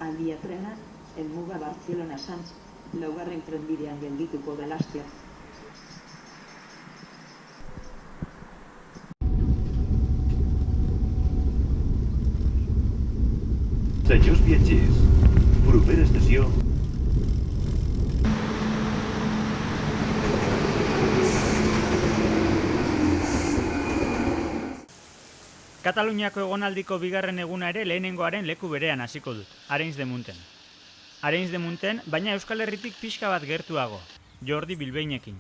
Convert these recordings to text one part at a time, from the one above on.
Handia trena, helmuga Bartzelona-Sants, laugarren trenbidean geldituko da laster. Senyors viatgers, propera estació... Kataluniako egonaldiko bigarren eguna ere lehenengoaren leku berean hasiko dut, Arenys de Munten. Arenys de Munten, baina Euskal Herritik pixka bat gertuago, Jordi Bilbainekin.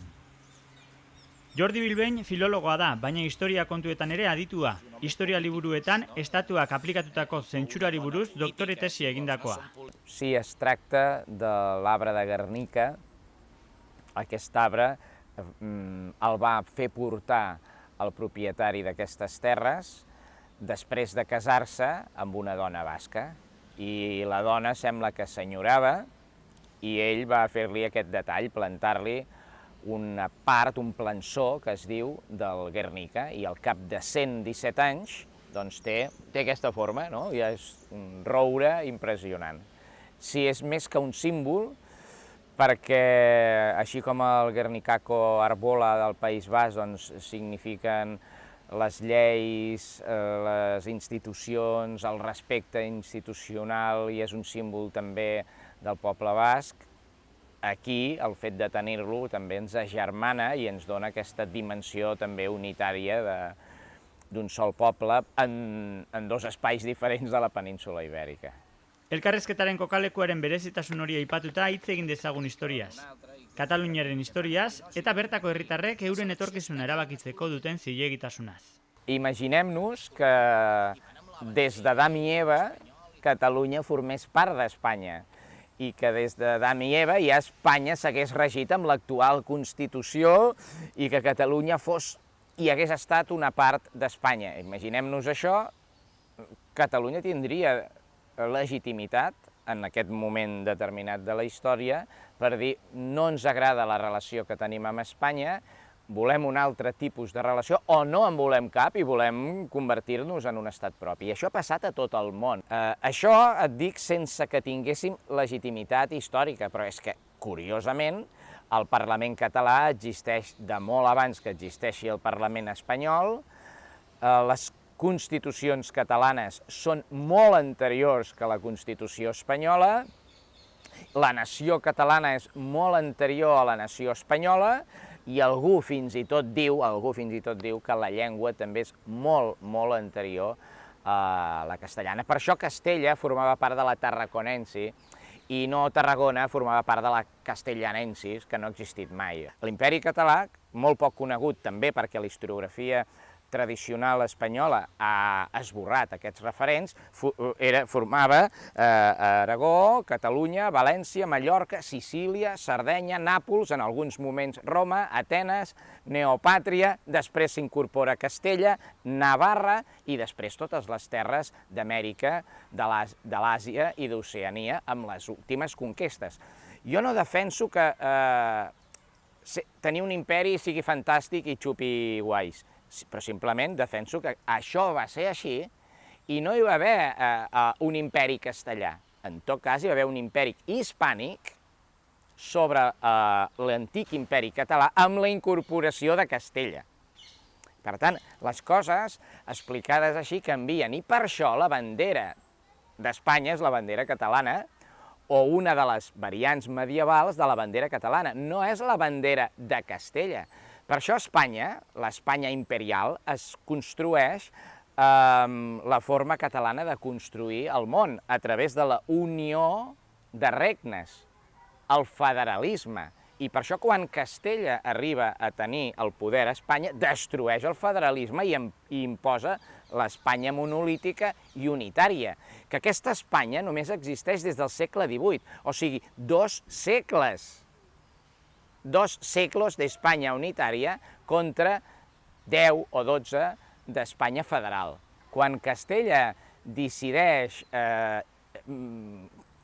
Jordi Bilbain filologoa da, baina historia kontuetan ere aditua. Historia liburuetan, estatuak aplikatutako zentsurari buruz doktore tesi egindakoa. Si es tracta de l'arbre de Guernica, aquest arbre el va fer portar el propietari d'aquestes terres després de casar-se amb una dona basca. I la dona sembla que s'enyorava i ell va fer-li aquest detall, plantar-li una part, un plançó, que es diu del Guernica, i al cap de 117 anys doncs té aquesta forma, no? Ja és un roure impressionant. Sí, és més que un símbol, perquè així com el Guernicaco Arbola del País Basc doncs, signifiquen les lleis, les institucions, el respecte institucional i és un símbol també del poble basc, aquí el fet de tenir-lo també ens agermana i ens dona aquesta dimensió també unitària d'un sol poble en dos espais diferents de la península ibèrica. Elkarrezketaren kokalekuaren berezitasun hori aipatuta hitz egin dezagun historiaz. Kataluniaren historiaz eta bertako herritarrek euren etorkizuna erabakitzeko duten zilegitasunaz. Imaginem-nos que des d'Adam i Eva Catalunya formés part d'Espanya i que des d'Adam i Eva ja Espanya s'hagués regit amb l'actual Constitució i que Catalunya fos i hagués estat una part d'Espanya. Imaginem-nos això, Catalunya tindria legitimitat en aquest moment determinat de la història per dir no ens agrada la relació que tenim amb Espanya, volem un altre tipus de relació o no en volem cap i volem convertir-nos en un estat propi. I això ha passat a tot el món. Això et dic sense que tinguéssim legitimitat històrica, però és que, curiosament, el Parlament català existeix de molt abans que existeixi el Parlament espanyol, les constitucions catalanes són molt anteriors que la Constitució espanyola, la nació catalana és molt anterior a la nació espanyola i algú fins i tot diu que la llengua també és molt, molt anterior a la castellana. Per això Castella formava part de la Tarraconensi i no Tarragona formava part de la Castellanensis, que no ha existit mai. L'Imperi Català, molt poc conegut també perquè la historiografia tradicional espanyola ha esborrat aquests referents, formava Aragó, Catalunya, València, Mallorca, Sicília, Sardenya, Nàpols, en alguns moments Roma, Atenes, Neopàtria, després s'incorpora Castella, Navarra i després totes les terres d'Amèrica, de l'Àsia i d'Oceania amb les últimes conquestes. Jo no defenso que tenir un imperi sigui fantàstic i xupi guais, però simplement defenso que això va ser així i no hi va haver un imperi castellà. En tot cas, hi va haver un imperi hispànic sobre l'antic imperi català amb la incorporació de Castella. Per tant, les coses explicades així canvien i per això la bandera d'Espanya és la bandera catalana o una de les variants medievals de la bandera catalana. No és la bandera de Castella. Per això Espanya, l'Espanya imperial, es construeix la forma catalana de construir el món a través de la unió de regnes, el federalisme. I per això quan Castella arriba a tenir el poder a Espanya, destrueix el federalisme i imposa l'Espanya monolítica i unitària. Que aquesta Espanya només existeix des del segle XVIII, o sigui, 2 segles. 2 segles d'Espanya unitària contra 10 o 12 d'Espanya federal. Quan Castella decideix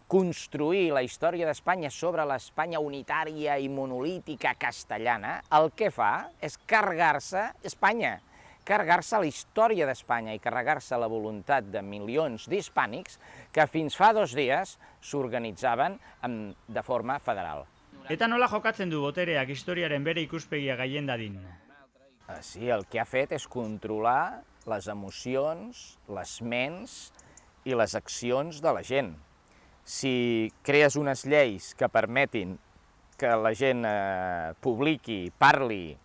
construir la història d'Espanya sobre l'Espanya unitària i monolítica castellana, el que fa és carregar-se Espanya. carregar-se la història d'Espanya i carregar-se la voluntat de milions d'hispànics que fins fa 2 dies s'organitzaven de forma federal. Eta nola jokatzen du botereak historiaren bere ikuspegia gaien dadin? Sí, el que ha fet és controlar les emocions, les ments i les accions de la gent. Si crees unes lleis que permetin que la gent publiqui, parli,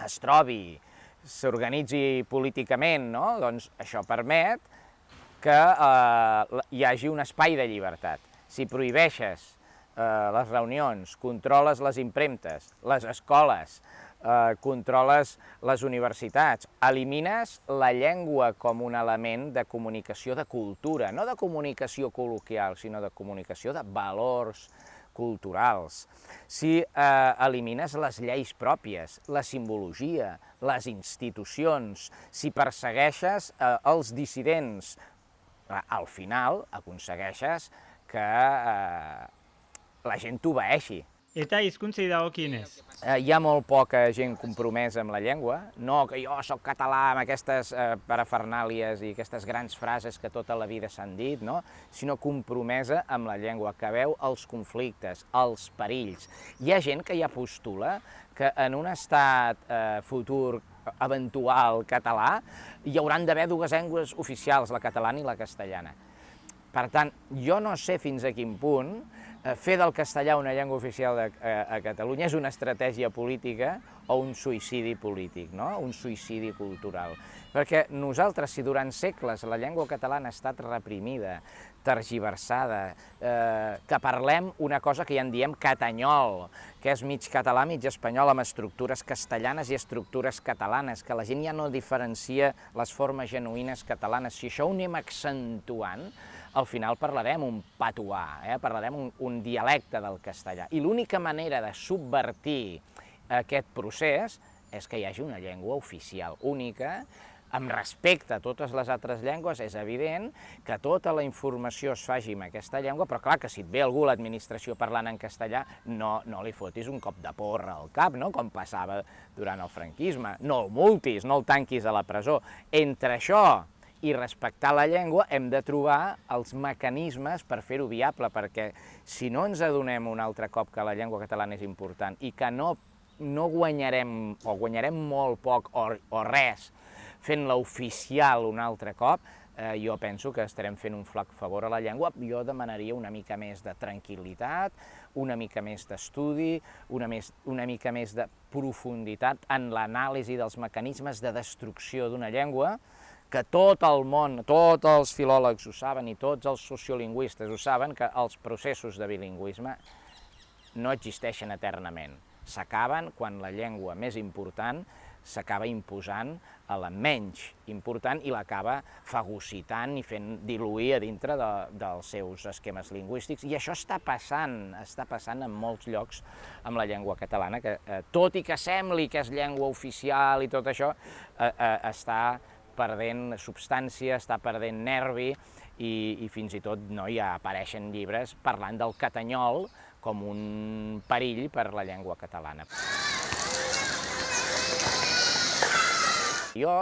es trobi, s'organitzi políticament, no? Doncs això permet que hi hagi un espai de llibertat. Si prohibeixes les reunions, controles les impremtes, les escoles, controles les universitats, elimines la llengua com un element de comunicació de cultura, no de comunicació col·loquial, sinó de comunicació de valors culturals. Si elimines les lleis pròpies, la simbologia, les institucions, si persegueixes els dissidents, al final aconsegueixes que la gent t'obeeixi. Eta hizkuntzei dagokienez? Hi ha molt poca gent compromesa amb la llengua, no que jo sóc català amb aquestes parafernàlies i aquestes grans frases que tota la vida s'han dit, no? Sinó compromesa amb la llengua, que veu els conflictes, els perills. Hi ha gent que ja postula que en un estat futur eventual català hi hauran d'haver 2 llengües oficials, la catalana i la castellana. Per tant, jo no sé fins a quin punt fer del castellà una llengua oficial a Catalunya és una estratègia política o un suïcidi polític, no? Un suïcidi cultural. Perquè nosaltres, si durant segles la llengua catalana ha estat reprimida, tergiversada, que parlem una cosa que ja en diem catanyol, que és mig català, mig espanyol, amb estructures castellanes i estructures catalanes, que la gent ja no diferencia les formes genuïnes catalanes. Si això ho anem accentuant, al final parlarem un patuà, parlarem un dialecte del castellà. I l'única manera de subvertir aquest procés és que hi hagi una llengua oficial única, amb respecte a totes les altres llengües. És evident que tota la informació es faci en aquesta llengua, però clar que si et ve algú a l'administració parlant en castellà, no li fotis un cop de porra al cap, no? Com passava durant el franquisme. No el multis, no el tanquis a la presó. Entre això i respectar la llengua hem de trobar els mecanismes per fer-ho viable, perquè si no ens adonem un altre cop que la llengua catalana és important i que no guanyarem, o guanyarem molt poc o res, fent-la oficial un altre cop, jo penso que estarem fent un flac favor a la llengua. Jo demanaria una mica més de tranquil·litat, una mica més d'estudi, una mica més de profunditat en l'anàlisi dels mecanismes de destrucció d'una llengua, que tot el món, tots els filòlegs ho saben i tots els sociolingüistes ho saben, que els processos de bilingüisme no existeixen eternament. S'acaben quan la llengua més important s'acaba imposant a la menys important i l'acaba fagocitant i fent diluir a dintre dels seus esquemes lingüístics. I això està passant en molts llocs amb la llengua catalana, que tot i que sembli que és llengua oficial i tot això, està perdent substància, està perdent nervi i fins i tot ja apareixen llibres parlant del catanyol com un perill per la llengua catalana. Jo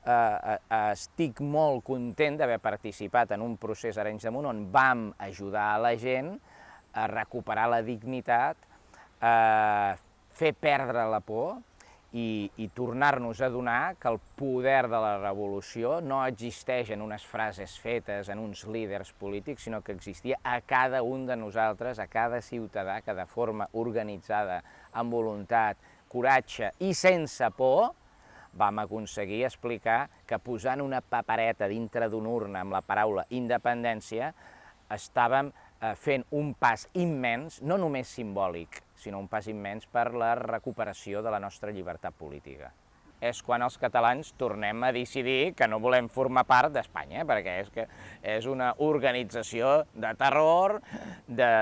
estic molt content d'haver participat en un procés a Arenys de Munt on vam ajudar a la gent a recuperar la dignitat, a fer perdre la por i tornar-nos a adonar que el poder de la revolució no existeix en unes frases fetes, en uns líders polítics, sinó que existia a cada un de nosaltres, a cada ciutadà que de forma organitzada, amb voluntat, coratge i sense por, vam aconseguir explicar que posant una papereta dintre d'una urna amb la paraula independència estàvem fent un pas immens, no només simbòlic, sinó un pas immens per la recuperació de la nostra llibertat política. És quan els catalans tornem a decidir que no volem formar part d'Espanya, perquè és una organització de terror, de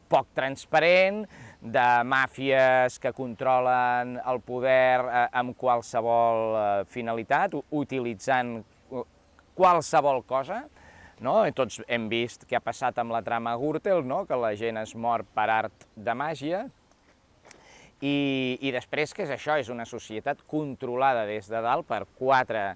poc transparent, de màfies que controlen el poder amb qualsevol finalitat, utilitzant qualsevol cosa. Tots hem vist què ha passat amb la trama Gürtel, que la gent es mor per art de màgia, I després, què és això? És una societat controlada des de dalt per quatre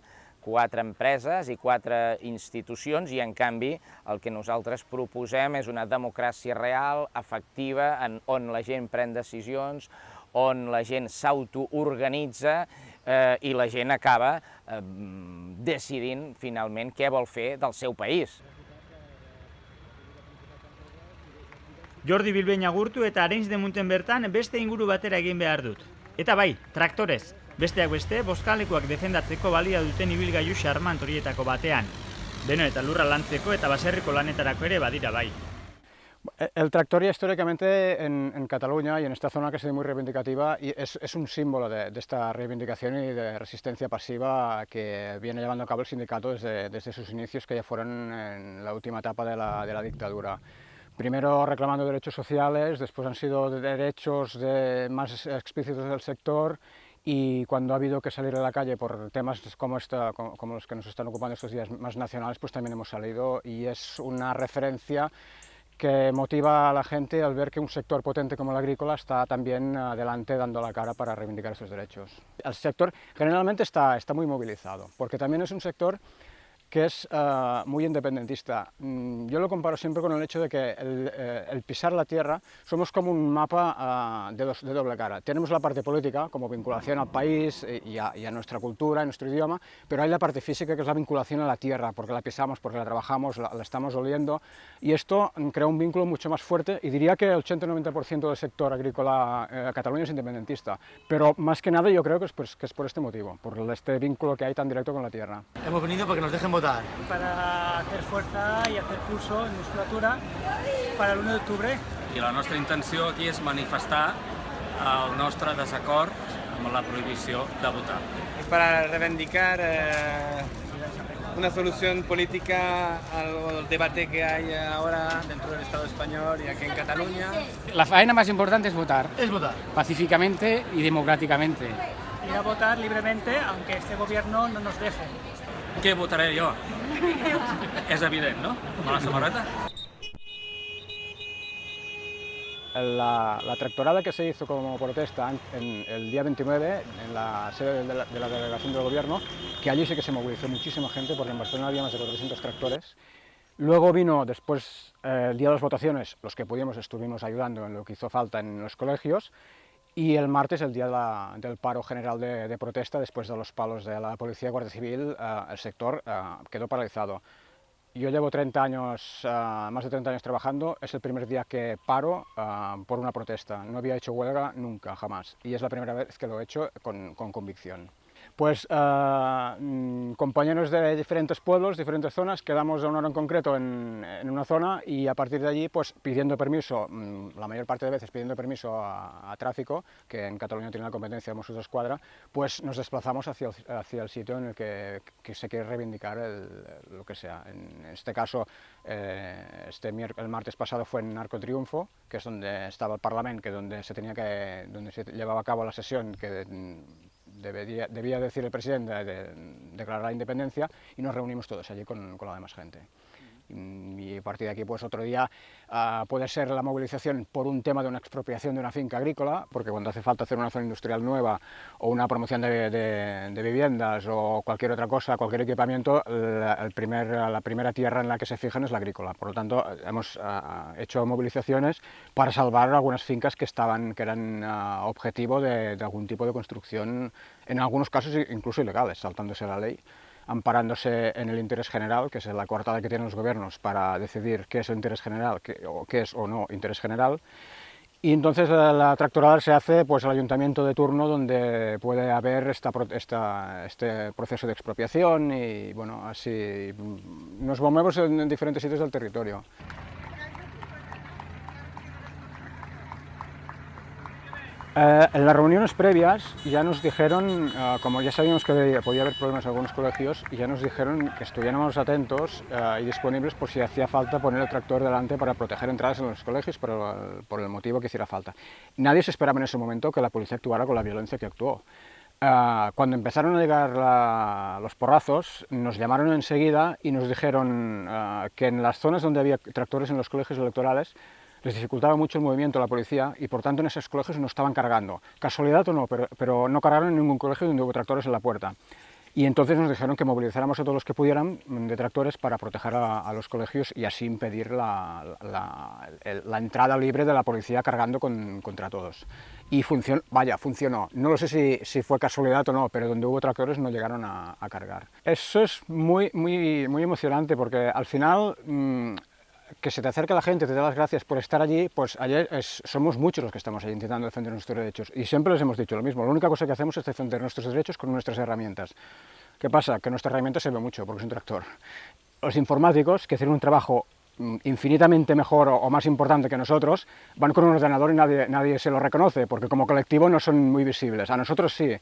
empreses i 4 institucions i, en canvi, el que nosaltres proposem és una democràcia real, efectiva, on la gent pren decisions, on la gent s'autoorganitza i la gent acaba decidint, finalment, què vol fer del seu país. Jordi Bilbein agurtu eta Arenys de Munten bertan beste inguru batera egin behar dut. Eta bai, traktorez. Besteak beste, bozkalekuak defendatzeko balia duten ibilgailu xarmant horietako batean. Beno eta lurra lantzeko eta baserriko lanetarako ere badira bai. El tractor ya históricamente en Cataluña y en esta zona que ha sido muy reivindicativa y es un símbolo de esta reivindicación y de resistencia pasiva que viene llevando a cabo el sindicato desde sus inicios, que ya fueron en la última etapa de la dictadura. Primero reclamando derechos sociales, después han sido derechos más explícitos del sector, y cuando ha habido que salir a la calle por temas como los que nos están ocupando estos días más nacionales, pues también hemos salido, y es una referencia que motiva a la gente al ver que un sector potente como el agrícola está también adelante dando la cara para reivindicar estos derechos. El sector generalmente está muy movilizado, porque también es un sector que es muy independentista. Yo lo comparo siempre con el hecho de que el pisar la tierra somos como un mapa de doble cara. Tenemos la parte política como vinculación al país y a nuestra cultura, a nuestro idioma, pero hay la parte física, que es la vinculación a la tierra, porque la pisamos, porque la trabajamos, la estamos oliendo, y esto crea un vínculo mucho más fuerte, y diría que el 80-90% del sector agrícola cataluño es independentista, pero más que nada yo creo que es por este motivo, por este vínculo que hay tan directo con la tierra. Hemos venido porque nos dejen votar. Para hacer fuerza y hacer pulso en musculatura para el 1 de octubre. I la nostra intenció aquí és manifestar el nostre desacord amb la prohibició de votar. Para reivindicar una solución política al debate que hay ahora dentro del Estado español y aquí en Cataluña. La faena más importante es votar. Es votar. Pacíficamente y democráticamente. Ir a votar libremente, aunque este gobierno no nos deje. Què votaré jo? És evident, no? Amb la samarreta. La tractorada que se hizo como protesta el día 29 en la sede de la delegación del gobierno, que allí sí que se movilizó muchísima gente, porque en Barcelona había más de 400 tractores. Luego vino después el día de las votaciones, los que pudimos estuvimos ayudando en lo que hizo falta en los colegios, y el martes, el día del paro general de protesta, después de los palos de la Policía y Guardia Civil, el sector quedó paralizado. Yo llevo 30 años, más de 30 años trabajando, es el primer día que paro por una protesta. No había hecho huelga nunca, jamás, y es la primera vez que lo he hecho con convicción. Pues compañeros de diferentes pueblos, diferentes zonas, quedamos a una hora en concreto en una zona, y a partir de allí, pues pidiendo permiso, la mayor parte de veces pidiendo permiso a tráfico, que en Cataluña tiene la competencia de Mossos d'Esquadra, pues nos desplazamos hacia el sitio en el que se quiere reivindicar lo que sea. En este caso, el martes pasado fue en Arco Triunfo, que es donde estaba el Parlamento, donde se llevaba a cabo la sesión que debía decir el presidente de declarar la independencia, y nos reunimos todos allí con la demás gente. Y a partir de aquí, pues otro día puede ser la movilización por un tema de una expropiación de una finca agrícola, porque cuando hace falta hacer una zona industrial nueva o una promoción de viviendas o cualquier otra cosa, cualquier equipamiento, la primera tierra en la que se fijan es la agrícola. Por lo tanto, hemos hecho movilizaciones para salvar algunas fincas que eran objetivo de algún tipo de construcción, en algunos casos incluso ilegales, saltándose la ley, amparándose en el interés general, que es la coartada que tienen los gobiernos para decidir qué es el interés general, qué es o no interés general. Y entonces la tractorada se hace pues al ayuntamiento de turno, donde puede haber este proceso de expropiación, y bueno, así nos movemos en diferentes sitios del territorio. En las reuniones previas ya nos dijeron, como ya sabíamos que podía haber problemas en algunos colegios, ya nos dijeron que estuviéramos atentos y disponibles por si hacía falta poner el tractor delante para proteger entradas en los colegios por el motivo que hiciera falta. Nadie se esperaba en ese momento que la policía actuara con la violencia que actuó. Cuando empezaron a llegar los porrazos, nos llamaron enseguida y nos dijeron que en las zonas donde había tractores en los colegios electorales les dificultaba mucho el movimiento de la policía y por tanto en esos colegios no estaban cargando. Casualidad o no, pero no cargaron en ningún colegio donde hubo tractores en la puerta. Y entonces nos dijeron que movilizáramos a todos los que pudieran de tractores para proteger a los colegios y así impedir la entrada libre de la policía cargando contra todos. Y funcionó. No lo sé si fue casualidad o no, pero donde hubo tractores no llegaron a cargar. Eso es muy emocionante porque al final que se te acerca la gente, te da las gracias por estar allí, pues ayer somos muchos los que estamos allí intentando defender nuestros derechos y siempre les hemos dicho lo mismo, la única cosa que hacemos es defender nuestros derechos con nuestras herramientas. ¿Qué pasa? Que nuestra herramienta se ve mucho porque es un tractor. Los informáticos, que hacen un trabajo infinitamente mejor o más importante que nosotros, van con un ordenador y nadie se lo reconoce, porque como colectivo no son muy visibles, a nosotros sí,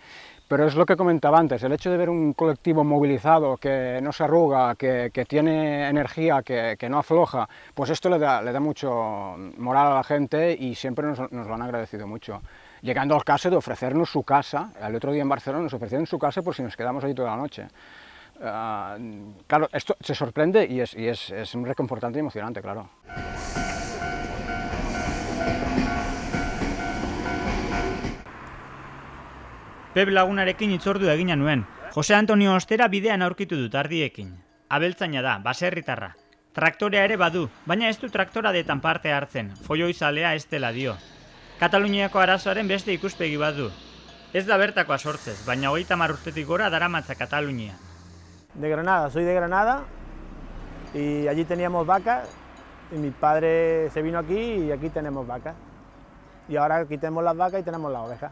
pero es lo que comentaba antes, el hecho de ver un colectivo movilizado, que no se arruga, que tiene energía, que no afloja, pues esto le da mucho moral a la gente y siempre nos lo han agradecido mucho. Llegando al caso de ofrecernos su casa, el otro día en Barcelona nos ofrecieron su casa por si nos quedamos ahí toda la noche. Claro, esto se sorprende y es muy reconfortante y emocionante, claro. Pep lagunarekin hitzordua egina nuen. Jose Antonio Ostera bidean aurkitu dut ardiekin. Abeltzaina da, baserritarra. Traktorea ere badu, baina ez du traktoradetan parte hartzen, foioizalea ez dela dio. Kataluniako arazoaren beste ikuspegi badu. Ez da bertakoa sortzez, baina 30 urtetik gora daramatza Katalunia. De Granada, soy de Granada y allí teníamos vacas y mi padre se vino aquí y aquí tenemos vacas. Y ahora aquí tenemos las vacas y tenemos las ovejas.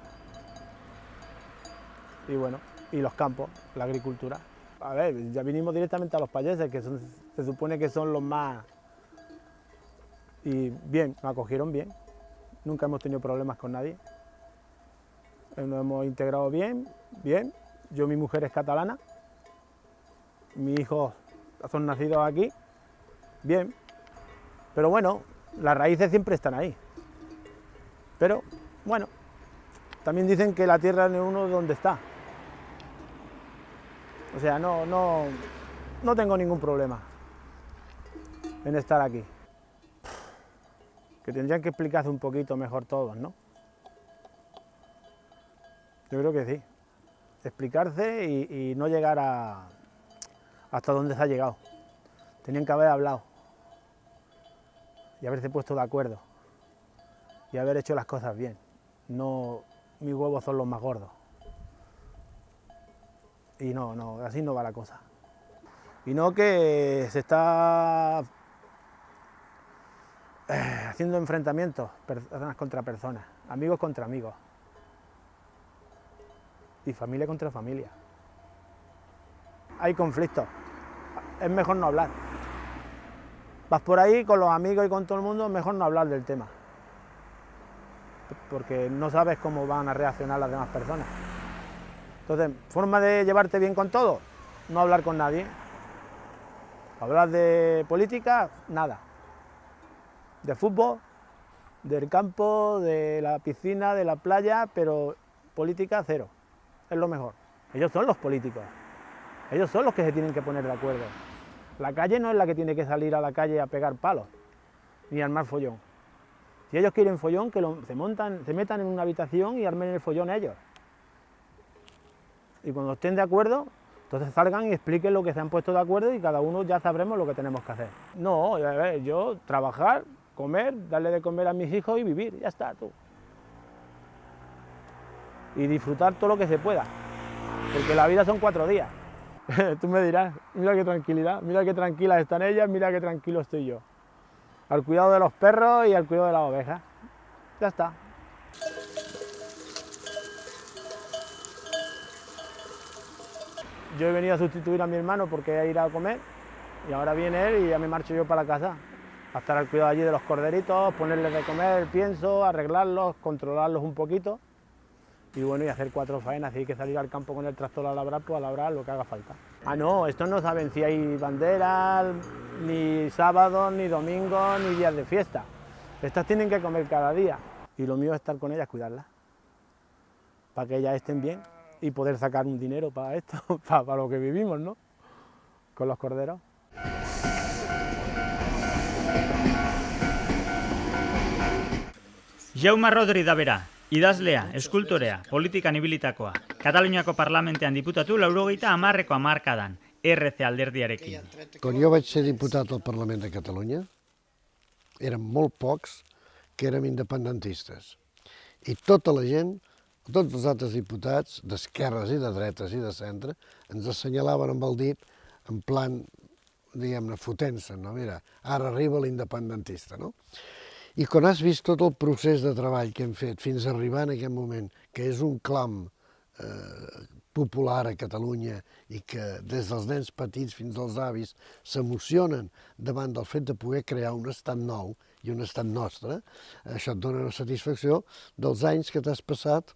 Y bueno, y los campos, la agricultura. A ver, ya vinimos directamente a los payeses, que se supone que son los más... Y bien, nos acogieron bien, nunca hemos tenido problemas con nadie. Nos hemos integrado bien. Yo, mi mujer es catalana. Mis hijos son nacidos aquí, bien, pero bueno, las raíces siempre están ahí. Pero bueno, también dicen que la tierra de uno es donde está. O sea, no tengo ningún problema en estar aquí. Que tendrían que explicarse un poquito mejor todos, ¿no? Yo creo que sí. Explicarse y no llegar hasta donde se ha llegado. Tenían que haber hablado y haberse puesto de acuerdo y haber hecho las cosas bien. No, mis huevos son los más gordos. Y no, así no va la cosa. Y no que se está haciendo enfrentamientos, personas contra personas, amigos contra amigos y familia contra familia. Hay conflictos, es mejor no hablar. Vas por ahí con los amigos y con todo el mundo, mejor no hablar del tema. Porque no sabes cómo van a reaccionar las demás personas. Entonces, forma de llevarte bien con todos, no hablar con nadie. Hablar de política, nada. De fútbol, del campo, de la piscina, de la playa, pero política cero, es lo mejor. Ellos son los políticos. Ellos son los que se tienen que poner de acuerdo. La calle no es la que tiene que salir a la calle a pegar palos, ni armar follón. Si ellos quieren follón, que se metan en una habitación y armen el follón ellos. Y cuando estén de acuerdo, entonces salgan y expliquen lo que se han puesto de acuerdo y cada uno ya sabremos lo que tenemos que hacer. No, a ver, yo trabajar, comer, darle de comer a mis hijos y vivir, ya está, tú. Y disfrutar todo lo que se pueda, porque la vida son 4 días. Tú me dirás, mira qué tranquilidad, mira qué tranquilas están ellas, mira qué tranquilo estoy yo. Al cuidado de los perros y al cuidado de las ovejas. Ya está. Yo he venido a sustituir a mi hermano porque ha ido a comer y ahora viene él y ya me marcho yo para la casa. A estar al cuidado allí de los corderitos, ponerles de comer, pienso, arreglarlos, controlarlos un poquito. Y bueno, y hacer 4 faenas, si hay que salir al campo con el tractor a labrar, pues a labrar lo que haga falta. Ah, no, estos no saben si hay banderas, ni sábados, ni domingos, ni días de fiesta. Estas tienen que comer cada día. Y lo mío es estar con ellas, cuidarlas, para que ellas estén bien y poder sacar un dinero para esto, para lo que vivimos, ¿no? Con los corderos. Jaume Rodri da bera, idazlea, eskultorea, politikan ibilitakoa. Kataluniako parlamentean diputatu 90ko hamarkadan, RC alderdiarekin. Quan jo vaig ser diputat al Parlament de Catalunya, érem molt pocs que érem independentistes. I tota la gent, tots els altres diputats, d'esquerres i de dretes i de centre, ens assenyalaven amb el dit en plan, diguem-ne, fotent-se, no? Mira, ara arriba l'independentista, no? I quan has vist tot el procés de treball que hem fet fins a arribar en aquest moment, que és un clam popular a Catalunya i que des dels nens petits fins als avis s'emocionen davant del fet de poder crear un estat nou i un estat nostre, això et dona una satisfacció dels anys que t'has passat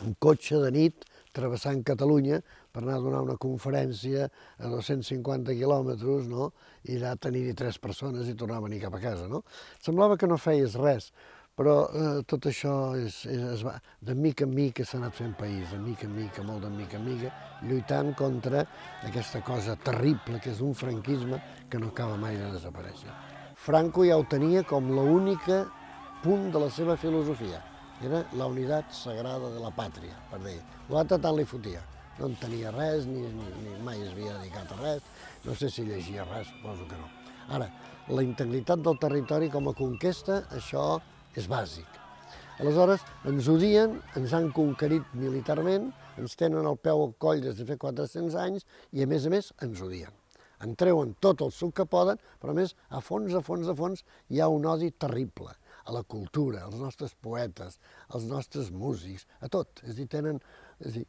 en cotxe de nit, travessant Catalunya per anar a donar una conferència a 250 quilòmetres, no? I allà tenir-hi 3 persones i tornar a venir cap a casa, no? Semblava que no feies res, però tot això de mica en mica s'ha anat fent país, de mica en mica, molt de mica en mica, lluitant contra aquesta cosa terrible que és un franquisme que no acaba mai de desaparèixer. Franco ja ho tenia com l'única punt de la seva filosofia, era la unitat sagrada de la pàtria, per dir. L'altre tant li fotia. No en tenia res, ni mai es havia dedicat a res, no sé si llegia res, suposo que no. Ara, la integritat del territori com a conquesta, això és bàsic. Aleshores, ens odien, ens han conquerit militarment, ens tenen el peu al coll des de fa 400 anys i, a més, ens odien. En treuen tot el suc que poden, però a més, a fons, hi ha un odi terrible a la cultura, als nostres poetes, als nostres músics, a tot. És a dir,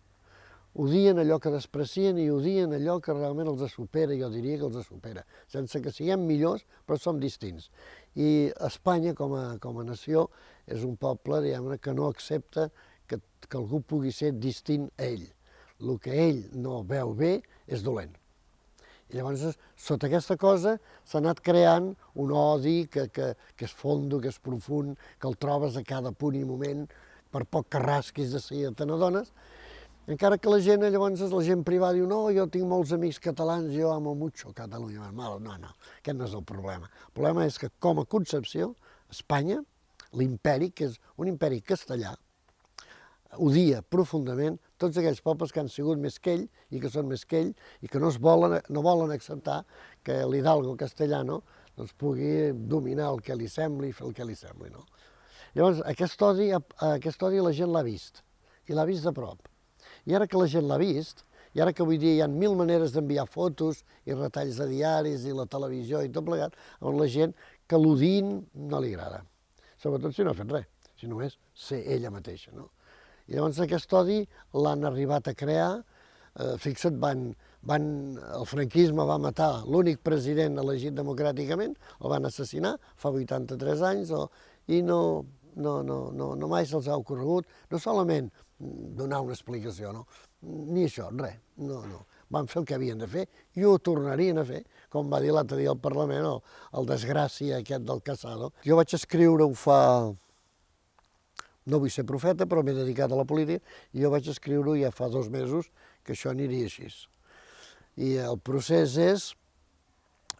odien allò que desprecien i odien allò que realment els supera, jo diria que els supera, sense que siguem millors, però som distints. I Espanya, com a nació, és un poble, diguem-ne, que no accepta que algú pugui ser distint a ell. El que ell no veu bé és dolent. I llavors, sota aquesta cosa, s'ha anat creant un odi que és fondo, que és profund, que el trobes a cada punt i moment, per poc que rasquis de seguida te n'adones, encara que la gent, llavors, la gent privada diu no, jo tinc molts amics catalans, jo amo mucho Catalunya. No, aquest no és el problema. El problema és que, com a concepció, Espanya, l'imperi, que és un imperi castellà, odia profundament tots aquells pobles que han sigut més que ell i que són més que ell i que no volen acceptar que l'hidalgo castellano pugui dominar el que li sembli i fer el que li sembli. Llavors, aquest odi la gent l'ha vist, i l'ha vist de prop. I ara que la gent l'ha vist, i ara que avui dia hi ha 1000 maneres d'enviar fotos i retalls de diaris i la televisió i tot plegat, on la gent que l'odin no li agrada. Sobretot si no ha fet res, si només ser ella mateixa, no? I llavors aquest odi l'han arribat a crear, fixa't, el franquisme va matar l'únic president elegit democràticament, el van assassinar fa 83 anys, i no mai se'ls ha ocorregut, no solament donar una explicació, ni això, res, no. Van fer el que havien de fer i ho tornarien a fer, com va dir l'altre dia al Parlament el desgràcia aquest del Casado. Jo vaig escriure-ho no vull ser profeta, però m'he dedicat a la política, i jo vaig escriure-ho ja fa 2 mesos que això aniria així. I el procés és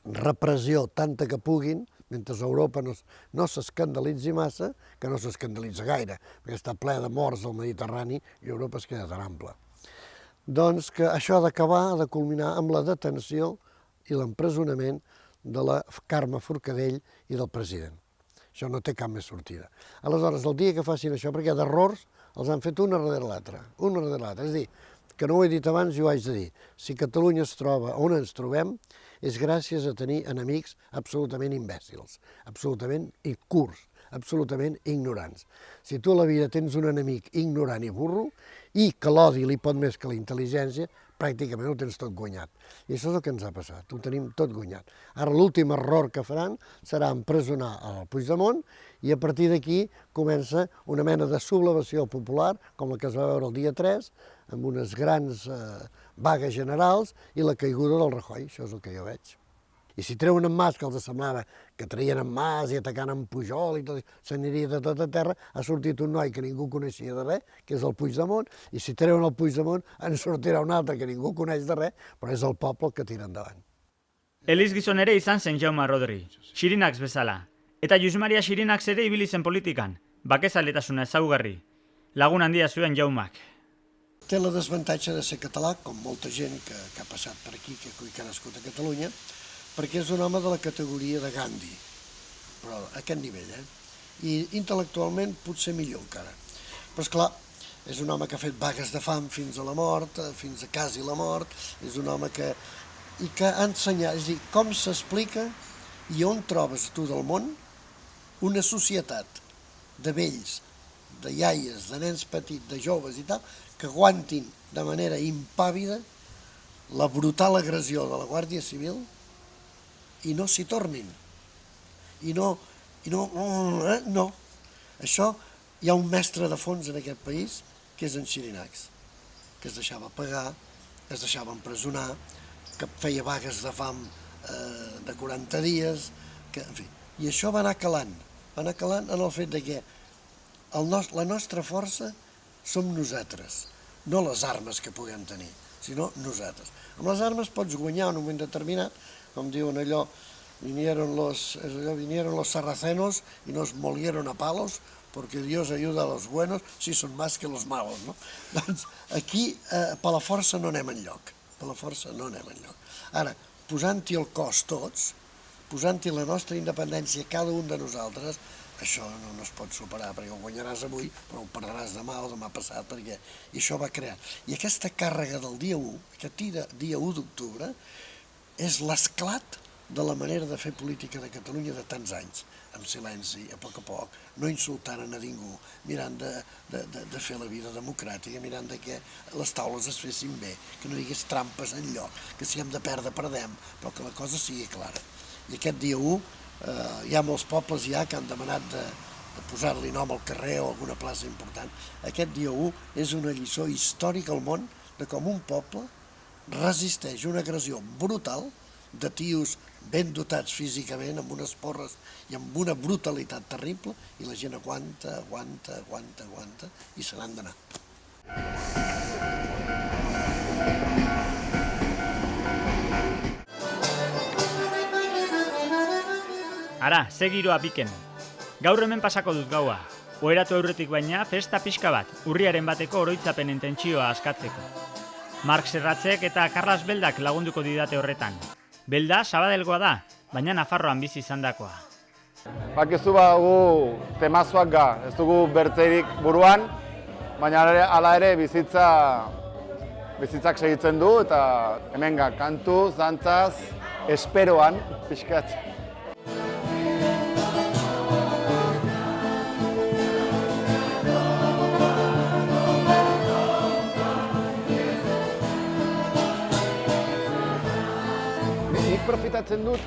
repressió tanta que puguin, mentre Europa no s'escandalitzi massa, que no s'escandalitza gaire, perquè està ple de morts al Mediterrani i Europa es queda tan ampla. Doncs que això ha d'acabar, ha de culminar amb la detenció i l'empresonament de la Carme Forcadell i del president. Això no té cap més sortida. Aleshores, el dia que facin això, perquè d'errors els han fet un darrere l'altre. És a dir, que no ho he dit abans i ho haig de dir. Si Catalunya es troba on ens trobem, és gràcies a tenir enemics absolutament imbècils, absolutament curts, absolutament ignorants. Si tu a la vida tens un enemic ignorant i burro, i que l'odi li pot més que la intel·ligència, pràcticament ho tens tot guanyat. I això és el que ens ha passat, ho tenim tot guanyat. Ara l'últim error que faran serà empresonar el Puigdemont i a partir d'aquí comença una mena de sublevació popular, com la que es va veure el dia 3, amb unes grans vagues generals i la caiguda del Rajoy, això és el que jo veig. I si treuen en Mas, que els semblava que traien en Mas i atacant en Pujol i tot, s'aniria de tot a terra, ha sortit un noi que ningú coneixia de res, que és el Puigdemont, i si treuen el Puigdemont en sortirà un altre que ningú coneix de res, però és el poble que tira endavant. Eliz gizon ere izan zen Jaume Rodri, Xirinax bezala. Eta Lluís Maria Xirinacs ere ibili zen politikan, bakezaletasuna ezaugarri. Lagun handia zuen Jaumak. Té la desavantatge de ser català, com molta gent que ha passat per aquí, que ha nascut a Catalunya, perquè és un home de la categoria de Gandhi, però a aquest nivell, I intel·lectualment potser millor encara. Però esclar, és un home que ha fet vagues de fam fins a la mort, fins a quasi la mort, és un home que ha ensenyat, és a dir, com s'explica i on trobes tu del món una societat de vells, de iaies, de nens petits, de joves i tal, que aguantin de manera impàvida la brutal agressió de la Guàrdia Civil i no s'hi tornin. No. Això, hi ha un mestre de fons en aquest país, que és en Xirinacs, que es deixava pagar, es deixava empresonar, que feia vagues de fam de 40 dies, en fi. I això va anar calant en el fet que la nostra força som nosaltres, no les armes que puguem tenir, sinó nosaltres. Amb les armes pots guanyar en un moment determinat, com diuen allò, vinieron los sarracenos y nos molieron a palos, porque Dios ayuda a los buenos si son más que los malos, no? Doncs aquí, per la força no anem enlloc, Ara, posant-hi el cos tots, posant-hi la nostra independència cada un de nosaltres, això no es pot superar, perquè ho guanyaràs avui, però ho perdràs demà o demà passat, perquè això va crear. I aquesta càrrega del dia 1, aquest dia 1 d'octubre, és l'esclat de la manera de fer política de Catalunya de tants anys, amb silenci, a poc, no insultant a ningú, mirant de fer la vida democràtica, mirant que les taules es fessin bé, que no hi hagués trampes enlloc, que si hem de perdre, perdem, però que la cosa sigui clara. I aquest dia 1, hi ha molts pobles ja que han demanat de posar-li nom al carrer o alguna plaça important. Aquest dia 1 és una lliçó històrica al món de com un poble resisteix una agressió brutal de tios ben dotats físicament, amb unes porres i amb una brutalitat terrible, i la gent aguanta, i se n'han d'anar. Ara, ze giroa piken. Gaur hemen pasako dut gaua. Oheratu aurretik baina, festa pixka bat, urriaren bateko oroitzapenen tentsioa askatzeko. Mark Serratzek eta Carlas Beldak lagunduko didate horretan. Belda, Sabadelgoa da, baina Nafarroan bizi izandakoa. Bakizu gu temazoak ga, ez dugu bertzerik buruan, baina hala ere bizitzak segitzen du, eta hemen ga, kantu, zantzaz, esperoan, pixkat. Profitatzen dut,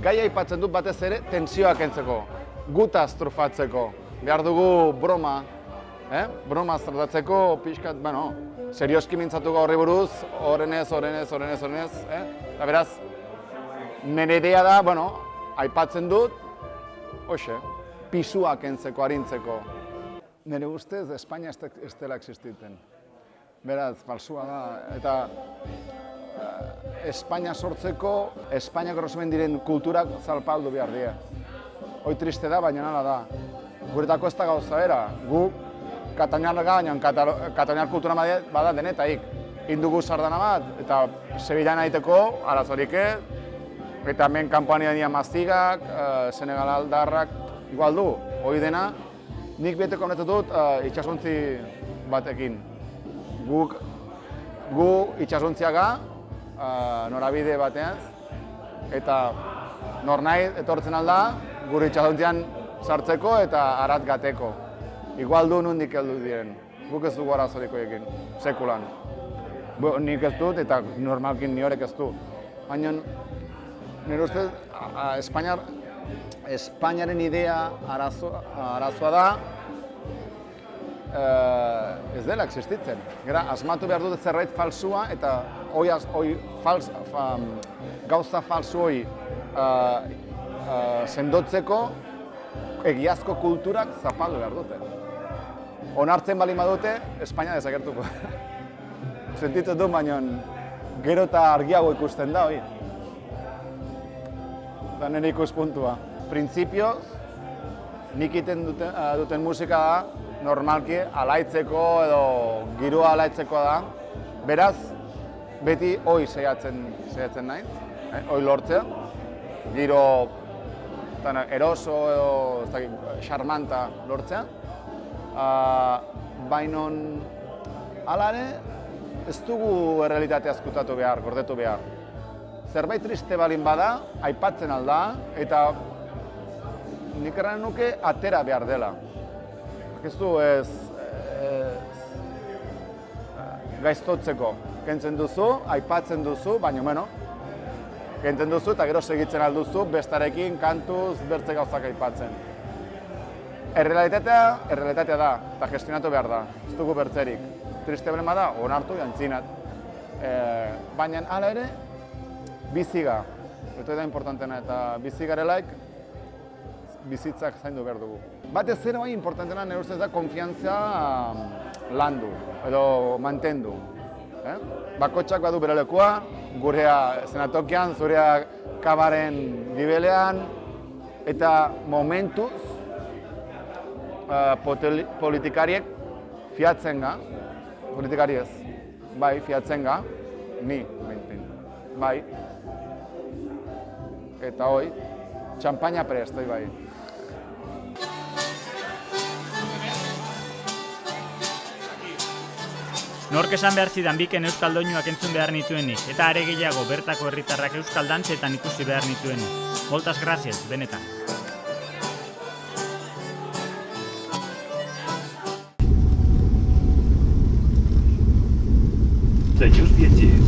gaia aipatzen dut batez ere tentsioa kentzeko, gutaz trufatzeko. Behar dugu broma, broma tratatzeko, pixkat, serioski mintzatuko horri buruz, orenez. Eta beraz, nire idea da, aipatzen dut, pisua kentzeko, arintzeko. Nire ustez, Espainia ez dela existiten. Beraz, falsua da, eta Espainia sortzeko, Espainiako erosomen diren kulturak zalpaldu behar dira. Hoi triste da, baina nala da. Guretako ez da gauza bera. Gu, Kataluniarra baina Kataluniar kultura bada denetaik. Indugu sardana bat, eta Sevillan egiteko, arazorik eta hemen kanpoan dira maztigak, Senegal aldarrak, igual du. Hoi dena, nik beteko honetu dut itxasuntzi batekin. Gu itxasuntziaga, norabide batean, eta nor nahi etortzen alda, gure itxasuntzian sartzeko eta arat gateko. Igual du nondik heldu diren, guk ez dugu arazoriko ekin, sekulan. Nik ez dut eta normalkin niorek ez du. Baina, nire ustez, Espainiaren idea arazoa da, ez dela existitzen. Asmatu behar dute zerbait falsua eta gauza falsu hori sendotzeko egiazko kulturak zapaldu behar dute. Onartzen bali badute, Espainia desagertuko. Sentitzen du, baina gero eta argiago ikusten da hori. Eta nire ikuspuntua. printzipioz, nik egiten duten musika da, normalki alaitzeko edo giroa alaitzeko da. Beraz, beti hoi saiatzen naiz, hoi lortzea. Giro eroso edo xarmanta lortzea. Baina, hala ere, ez dugu errealitatea ezkutatu behar, gordetu behar. Zerbait triste balin bada, aipatzen alda, eta nik erran nuke atera behar dela. Ez du gaiztotzeko. Kentzen duzu, aipatzen duzu, baina, bueno, kentzen duzu eta gero segitzen alduzu, bestarekin, kantuz, bertze gauzak aipatzen. Errealitatea da, eta gestionatu behar da, ez dugu bertzerik. Triste balen bada, onartu, jantzinat. Baina, hala ere, biziga. Eta da importantena, eta bizigarelaik bizitzak zaindu behar dugu. Batez ere bai importantena nire ustez da konfiantzia landu, edo mantendu. Bakotxak badu bere lekua, gurea zenatokian, zurea kabaren gibelean, eta momentuz politikariek fiatzen ga, politikari ez, bai, fiatzen ga, ni, bai, eta hoi, txampaina prest, bai. Nork esan behar zidan biken euskal doinuak entzun behar nituenik, eta are gehiago bertako herritarrak euskal dantzetan ikusi behar nituenik. Moltas gracias, benetan. Senyors viatgers,